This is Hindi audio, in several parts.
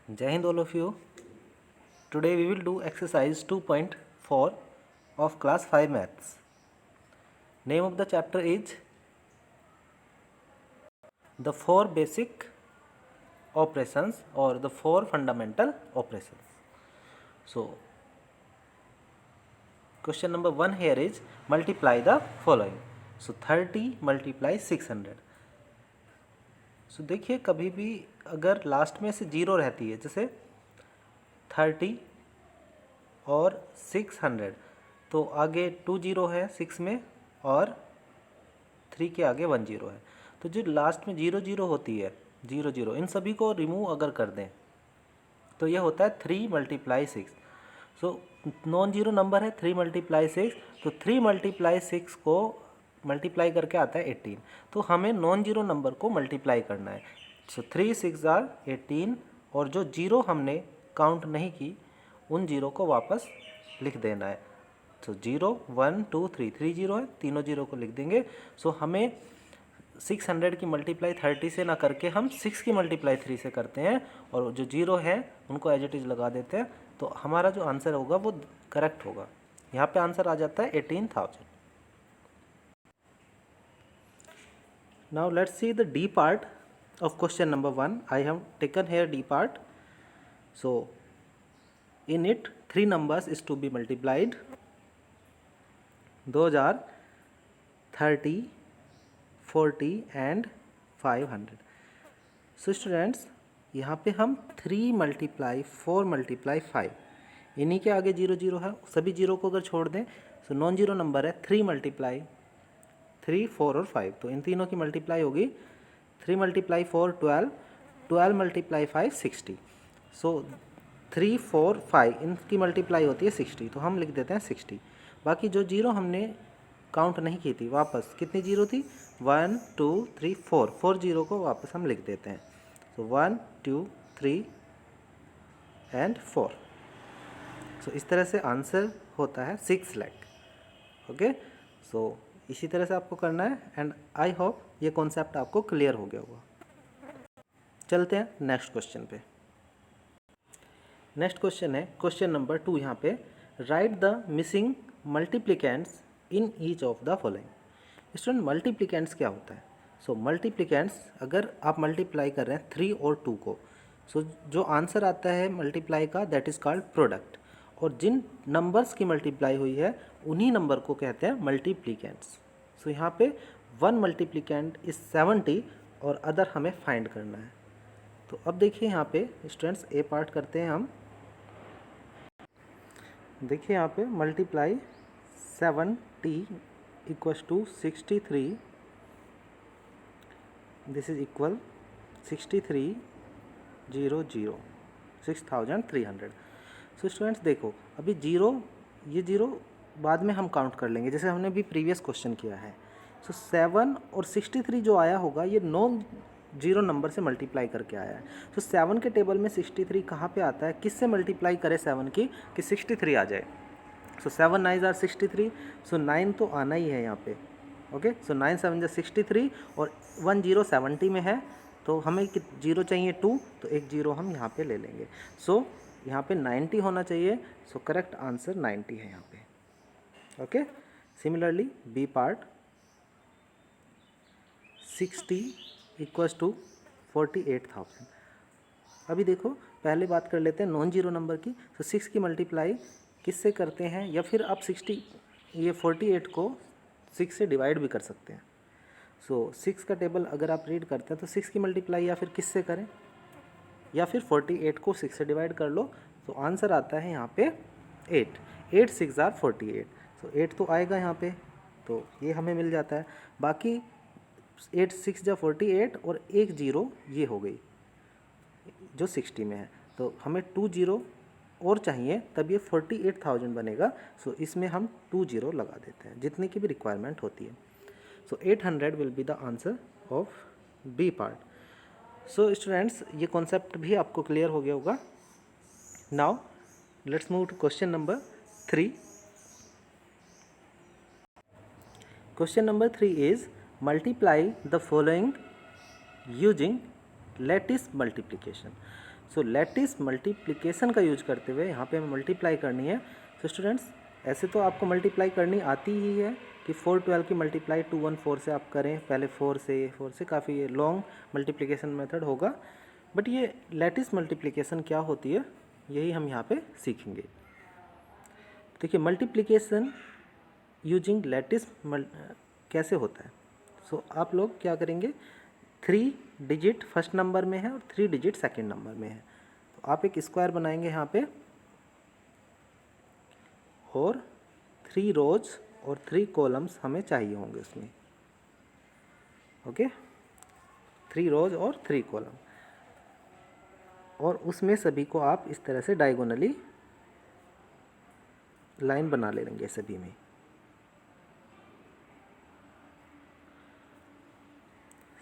Jai Hind all of you. Today we will do exercise 2.4 of class 5 maths. Name of the chapter is the 4 basic operations or the 4 fundamental operations. So question number 1 here is multiply the following. So 30 multiply 600. सो देखिए कभी भी अगर लास्ट में से जीरो रहती है, जैसे 30 और 600, तो आगे 2 जीरो है 6 में और 3 के आगे 1 जीरो है, तो जो लास्ट में जीरो जीरो होती है, जीरो जीरो, इन सभी को रिमूव अगर कर दें तो यह होता है 3 multiply 6. So non zero number है 3 मल्टीप्लाई 6, तो 3 मल्टीप्लाई 6 को मल्टीप्लाई करके आता है 18. तो हमें नॉन जीरो नंबर को मल्टीप्लाई करना है. सो 3 6 आर 18, और जो जीरो हमने काउंट नहीं की उन जीरो को वापस लिख देना है. सो 0 1 2 3, 3 जीरो है, तीनों जीरो को लिख देंगे. सो हमें 600 की मल्टीप्लाई 30 से ना करके हम 6 की मल्टीप्लाई 3 से करते हैं, और जो जीरो है उनको एज इट इज़ लगा देते हैं. तो हमारा जो आंसर होगा वो करेक्ट होगा. यहाँ पे आंसर आ जाता है 18,000. Now let's see the D part of question number 1. I have taken here D part. So in it 3 numbers is to be multiplied. Those are 30, 40 and 500. So students, यहाँ पे हम 3 मल्टीप्लाई 4 मल्टीप्लाई 5, इन्हीं के आगे जीरो जीरो है, सभी जीरो को अगर छोड़ दें तो नॉन जीरो नंबर है 3 मल्टीप्लाई 3, 4 और 5, तो इन तीनों की मल्टीप्लाई होगी 3 मल्टीप्लाई 4 12, 12 मल्टीप्लाई 5 60. सो 3 4 5 इनकी मल्टीप्लाई होती है 60, तो हम लिख देते हैं 60. बाकी जो जीरो हमने काउंट नहीं की थी, वापस कितनी जीरो थी 1 2 3 4, 4 जीरो को वापस हम लिख देते हैं. सो 1 2 3 एंड 4. सो इस तरह से आंसर होता है 6 लाख. ओके, सो इसी तरह से आपको करना है, एंड आई होप ये कॉन्सेप्ट आपको क्लियर हो गया होगा. चलते हैं नेक्स्ट क्वेश्चन पे. नेक्स्ट क्वेश्चन है क्वेश्चन नंबर 2. यहाँ पे write the missing multiplicands in each of the following. Student, multiplicands क्या होता है? सो मल्टीप्लिकेंट्स, अगर आप मल्टीप्लाई कर रहे हैं 3 और 2 को, सो जो आंसर आता है मल्टीप्लाई का दैट इज़ कॉल्ड प्रोडक्ट, और जिन नंबर्स की मल्टीप्लाई हुई है उन्हीं नंबर को कहते हैं मल्टीप्लिकेंट्स. सो यहाँ पे 1 मल्टीप्लिकेंट इज 70 और अदर हमें फाइंड करना है. तो अब देखिए यहाँ पे स्टूडेंट्स ए पार्ट करते हैं हम. देखिए यहाँ पे multiply 70 equals to 63, this is equal 6300, 6300. So students देखो, अभी जीरो, ये जीरो बाद में हम काउंट कर लेंगे जैसे हमने भी प्रीवियस क्वेश्चन किया है. सो 7 और 63 जो आया होगा ये नॉन जीरो नंबर से मल्टीप्लाई करके आया है. सो 7 के टेबल में 63 कहाँ पे आता है, किससे मल्टीप्लाई करें 7 की कि 63 आ जाए. सो 7 9 आर 63, सो 9 तो आना ही है यहाँ पे. ओके, सो 9 7 जा 63 और 1 जीरो 70 में है, तो हमें जीरो चाहिए 2, तो एक जीरो हम यहाँ पे ले लेंगे. सो यहाँ पे 90 होना चाहिए. सो करेक्ट आंसर 90 है यहाँ पे. Okay, similarly B part 60 equals to 48,000. अभी देखो पहले बात कर लेते हैं नॉन जीरो नंबर की. तो 6 की मल्टीप्लाई किससे करते हैं, या फिर आप 48 को 6 से डिवाइड भी कर सकते हैं. सो 6 का टेबल अगर आप रीड करते हैं तो 6 की मल्टीप्लाई या फिर किससे करें, या फिर 48 को 6 से डिवाइड कर लो. तो आंसर आता है यहाँ पे 8. 8 6 आर 48. सो 8 तो आएगा यहाँ पे, तो ये हमें मिल जाता है. बाकी 8 6 जा 48 और एक जीरो ये हो गई जो 60 में है. तो हमें 2 जीरो और चाहिए, तब ये 48,000 बनेगा. सो इसमें हम 2 जीरो लगा देते हैं जितने की भी रिक्वायरमेंट होती है. So 800 will be the answer of B part. So students, ये कॉन्सेप्ट भी आपको क्लियर हो गया होगा. Now let's move to question number 3. Question number 3 is multiply the following using lattice multiplication. So lattice multiplication का यूज करते हुए यहाँ पे हमें मल्टीप्लाई करनी है। तो स्टूडेंट्स ऐसे तो आपको मल्टीप्लाई करनी आती ही है कि 412 की मल्टीप्लाई 214 से आप करें, पहले 4 से काफ़ी लॉन्ग मल्टीप्लिकेशन मेथड होगा, बट ये लैटिस मल्टीप्लिकेशन क्या होती है यही हम यहाँ पे सीखेंगे। देखिए मल्टीप्लिकेशन यूजिंग लैटिस कैसे होता है। सो आप लोग क्या करेंगे, 3 डिजिट फर्स्ट नंबर में है और 3 डिजिट सेकंड नंबर में है, तो आप एक स्क्वायर बनाएंगे यहाँ पे और 3 रोज और 3 कॉलम्स हमें चाहिए होंगे उसमें। ओके, 3 रोज और 3 कॉलम, और उसमें सभी को आप इस तरह से डायगोनली लाइन बना लेंगे सभी में।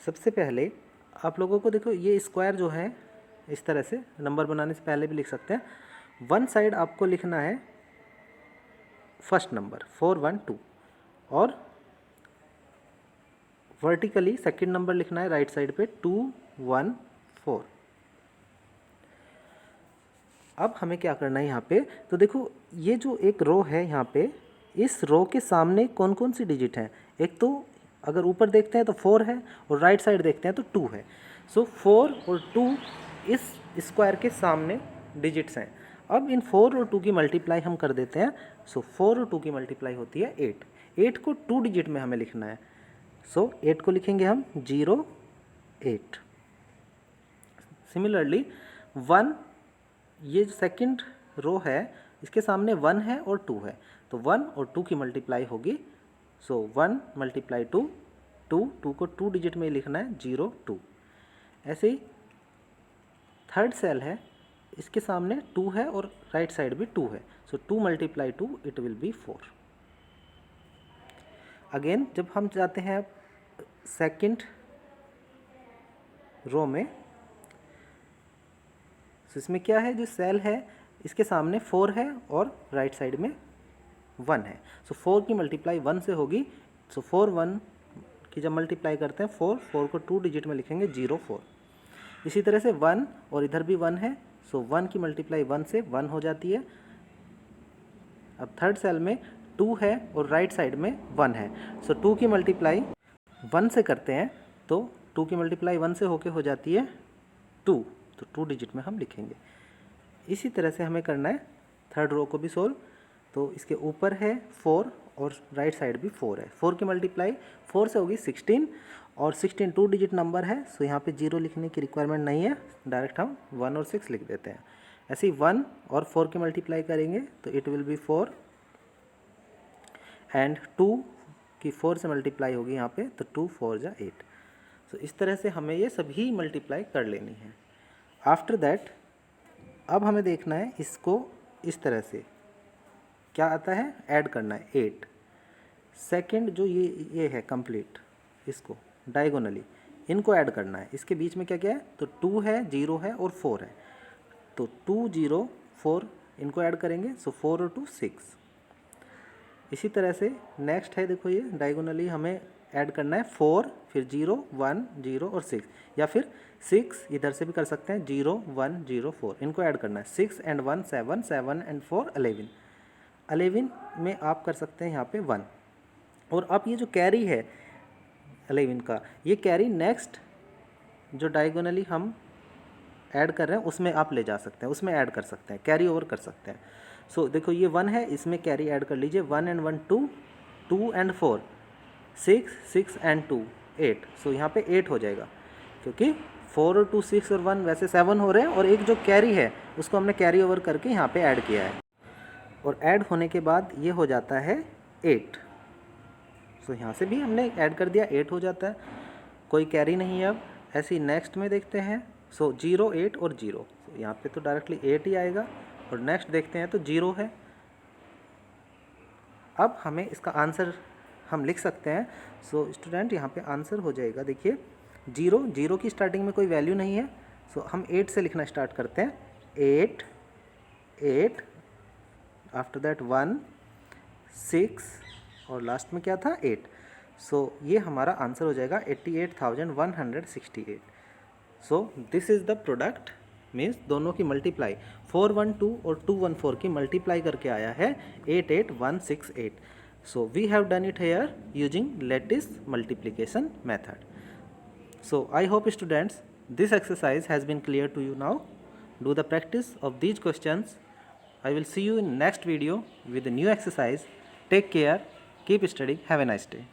सबसे पहले आप लोगों को देखो ये स्क्वायर जो है इस तरह से नंबर बनाने से पहले भी लिख सकते हैं। वन साइड आपको लिखना है फर्स्ट नंबर 412 और वर्टिकली सेकंड नंबर लिखना है राइट साइड पे 214। अब हमें क्या करना है यहाँ पे, तो देखो ये जो एक रो है यहाँ पे, इस रो के सामने कौन कौन सी डिजिट हैं। एक तो अगर ऊपर देखते हैं तो 4 है और राइट साइड देखते हैं तो 2 है। सो 4 और 2 इस स्क्वायर के सामने डिजिट्स हैं। अब इन 4 और 2 की मल्टीप्लाई हम कर देते हैं। सो 4 और 2 की मल्टीप्लाई होती है 8। 8 को 2 डिजिट में हमें लिखना है। सो 8 को लिखेंगे हम 0 8। सिमिलरली 1, ये जो सेकंड रो है इसके सामने 1 है और 2 है, तो 1 और 2 की मल्टीप्लाई होगी। सो 1 मल्टीप्लाई 2, 2 को 2 डिजिट में लिखना है 0 2। ऐसे ही थर्ड सेल है, इसके सामने 2 है और राइट साइड भी 2 है, सो 2 multiply 2 it will be 4। Again जब हम जाते हैं सेकंड रो में, तो इसमें क्या है, जो सेल है इसके सामने 4 है और राइट साइड में 1 है, सो 4 की मल्टीप्लाई 1 से होगी। सो 4 1 की जब मल्टीप्लाई करते हैं 4 को 2 डिजिट में लिखेंगे 0 4। इसी तरह से 1 और इधर भी 1 है, सो 1 की मल्टीप्लाई 1 से 1 हो जाती है। अब थर्ड सेल में 2 है और राइट साइड में 1 है, सो 2 की मल्टीप्लाई 1 से करते हैं तो 2 की मल्टीप्लाई 1 से होके हो जाती है 2, तो 2 डिजिट में हम लिखेंगे। इसी तरह से हमें करना है थर्ड रो को भी सोल्व। तो इसके ऊपर है 4 और राइट साइड भी 4 है, 4 की मल्टीप्लाई 4 से होगी 16 और 16 2 डिजिट नंबर है, सो यहाँ पे 0 लिखने की रिक्वायरमेंट नहीं है, डायरेक्ट हम 1 और 6 लिख देते हैं। ऐसे ही 1 और 4 की मल्टीप्लाई करेंगे तो इट विल बी 4 एंड 2 की 4 से मल्टीप्लाई होगी यहाँ पे, तो 2 4 जा 8। सो इस तरह से हमें ये सभी मल्टीप्लाई कर लेनी है। आफ्टर दैट अब हमें देखना है इसको इस तरह से क्या आता है, ऐड करना है 8। सेकंड जो ये है कंप्लीट, इसको डायगोनली इनको ऐड करना है। इसके बीच में क्या क्या है, तो 2 है 0 है और 4 है, तो 2 0 4 इनको ऐड करेंगे, सो 4 और 2 6। इसी तरह से नेक्स्ट है, देखो ये डायगोनली हमें ऐड करना है 4 फिर 0 1 0 और 6, या फिर 6 इधर से भी कर सकते हैं 0 1 0 4, इनको ऐड करना है 6 एंड 1 7 7 एंड 4 11। 11 में आप कर सकते हैं यहाँ पे 1। और अब ये जो कैरी है 11 का, ये कैरी नेक्स्ट जो डायगोनली हम ऐड कर रहे हैं उसमें आप ले जा सकते हैं, उसमें ऐड कर सकते हैं, कैरी ओवर कर सकते हैं। सो देखो ये 1 है, इसमें कैरी ऐड कर लीजिए, 1 एंड 1 2, 2 एंड 4 6, 6 एंड 2 8। सो यहाँ पे 8 हो जाएगा, क्योंकि 4 और 2 6 और 1 वैसे 7 हो रहे हैं, और एक जो कैरी है उसको हमने कैरी ओवर करके यहाँ पे ऐड किया है, और ऐड होने के बाद ये हो जाता है 8। सो यहाँ से भी हमने ऐड कर दिया, 8 हो जाता है, कोई कैरी नहीं है। अब ऐसे ही नेक्स्ट में देखते हैं, सो 0 8 और 0, सो यहाँ पे तो डायरेक्टली 8 ही आएगा, और नेक्स्ट देखते हैं तो 0 है। अब हमें इसका आंसर हम लिख सकते हैं। सो स्टूडेंट यहाँ पे आंसर हो जाएगा, देखिए 0 की स्टार्टिंग में कोई वैल्यू नहीं है, सो हम 8 से लिखना स्टार्ट करते हैं, 8 8 आफ्टर दैट 1 6 और लास्ट में क्या था 8। सो ये हमारा आंसर हो जाएगा 88,168। So this is the product means दोनों की मल्टीप्लाई 412 और 214 की मल्टीप्लाई करके आया है 88168. So we have done it here using lattice multiplication method. So I hope students this exercise has been clear to you now. Do the practice of these questions. I will see you in next video with a new exercise. Take care, keep studying, have a nice day.